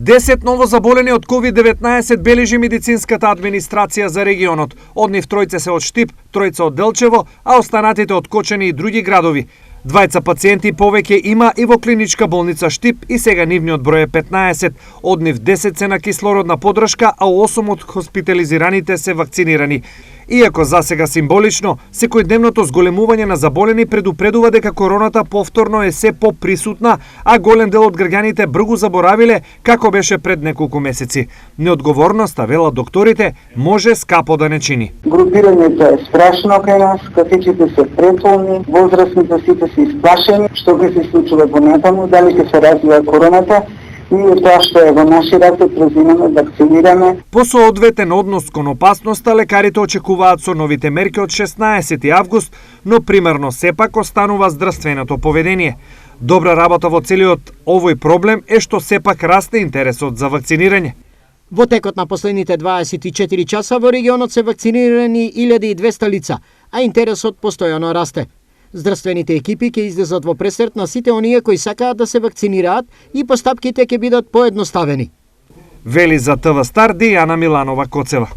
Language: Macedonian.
10 ново заболени од COVID-19 бележи медицинската администрација за регионот. Од нив тројца се од Штип, тројца од Делчево, а останатите од Кочани и други градови. Двајца пациенти повеќе има и во клиничка болница Штип и сега нивниот број е 15. Од нив 10 се на кислородна поддршка, а 8 од хоспитализираните се вакцинирани. Иако засега символично, секојдневното зголемување на заболени предупредува дека короната повторно е се поприсутна, а голем дел од граѓаните бргу заборавиле како беше пред неколку месеци. Неодговорноста, велат докторите, може скапо да не чини. Групирањето е страшно кај нас, кафичите се преполни, возрастните сите се исплашени, што ќе се случува понатаму, дали ќе се развива короната. Ние тоа што е во наши раце презимаме, вакцинираме. По соодветен однос кон опасноста, лекарите очекуваат со новите мерки од 16 август, но примерно сепак останува здравственото поведение. Добра работа во целиот овој проблем е што сепак расте интересот за вакцинирање. Во текот на последните 24 часа во регионот се вакцинирани 1200 лица, а интересот постојано расте. Здравствените екипи ќе излезат во пресрет на сите оние кои сакаат да се вакцинираат и постапките ќе бидат поедноставени. Вели за ТВ Стар Дијана Миланова Коцева.